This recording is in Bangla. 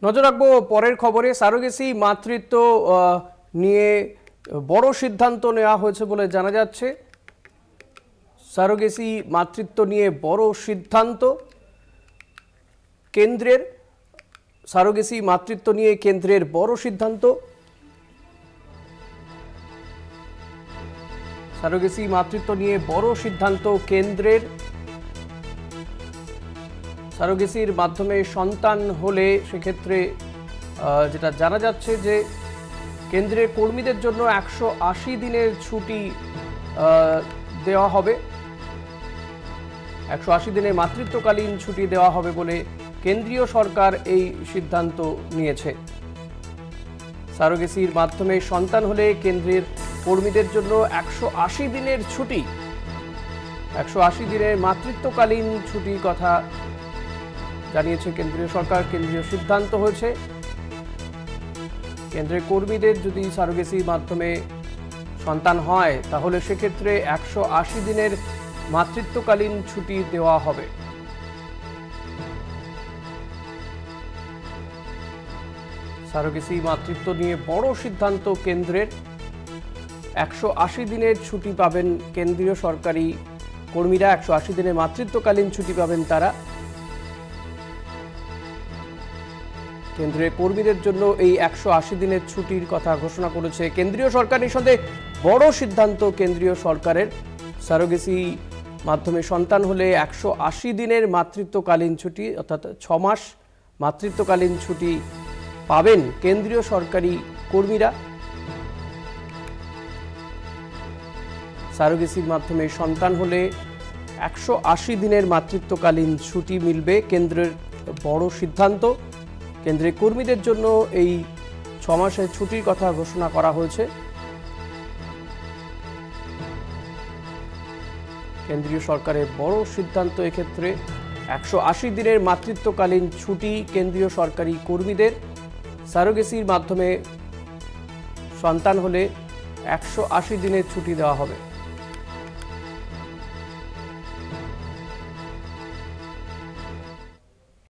নজর রাখবো পরের খবরে। সারোগেসি মাতৃত্ব নিয়ে বড় সিদ্ধান্ত নেওয়া হয়েছে বলে জানা যাচ্ছে। সারোগেসি মাতৃত্ব নিয়ে বড় সিদ্ধান্ত কেন্দ্রের। সারোগেসি মাতৃত্ব নিয়ে কেন্দ্রের বড় সিদ্ধান্ত। সারোগেসি মাতৃত্ব নিয়ে বড় সিদ্ধান্ত কেন্দ্রের। সারোগেসির মাধ্যমে সন্তান হলে সেক্ষেত্রে যেটা জানা যাচ্ছে যে কেন্দ্রের কর্মীদের জন্য 180 দিনের ছুটি দেওয়া হবে। 180 দিনের মাতৃত্বকালীন ছুটি দেওয়া হবে বলে কেন্দ্রীয় সরকার এই সিদ্ধান্ত নিয়েছে। সারোগেসির মাধ্যমে সন্তান হলে কেন্দ্রের কর্মীদের জন্য 180 দিনের ছুটি, 180 দিনের মাতৃত্বকালীন ছুটির কথা জানিয়েছে কেন্দ্রীয় সরকার। কেন্দ্রীয় সিদ্ধান্ত হয়েছে কেন্দ্রের কর্মীদের যদি সারোগেসির মাধ্যমে সন্তান হয় তাহলে সেক্ষেত্রে 180 দিনের মাতৃত্বকালীন ছুটি দেওয়া হবে। সারোগেসি মাতৃত্ব নিয়ে বড় সিদ্ধান্ত কেন্দ্রের। 180 দিনের ছুটি পাবেন কেন্দ্রীয় সরকারি কর্মীরা, 180 দিনের মাতৃত্বকালীন ছুটি পাবেন তারা। কেন্দ্রের কর্মীদের জন্য এই 180 দিনের ছুটির কথা ঘোষণা করেছে কেন্দ্রীয় সরকার। নিঃসন্দেহে বড় সিদ্ধান্ত কেন্দ্রীয় সরকারের। সারোগেসি মাধ্যমে সন্তান হলে 180 দিনের মাতৃত্বকালীন ছুটি, অর্থাৎ 6 মাস মাতৃত্বকালীন ছুটি পাবেন কেন্দ্রীয় সরকারি কর্মীরা। সারোগেসির মাধ্যমে সন্তান হলে 180 দিনের মাতৃত্বকালীন ছুটি মিলবে। কেন্দ্রের বড় সিদ্ধান্ত। কেন্দ্রের কর্মীদের জন্য এই 6 মাসের ছুটির কথা ঘোষণা করা হয়েছে। কেন্দ্রীয় সরকারের বড় সিদ্ধান্ত এক্ষেত্রে। 180 দিনের মাতৃত্বকালীন ছুটি কেন্দ্রীয় সরকারি কর্মীদের। সারোগেসির মাধ্যমে সন্তান হলে 180 দিনের ছুটি দেওয়া হবে।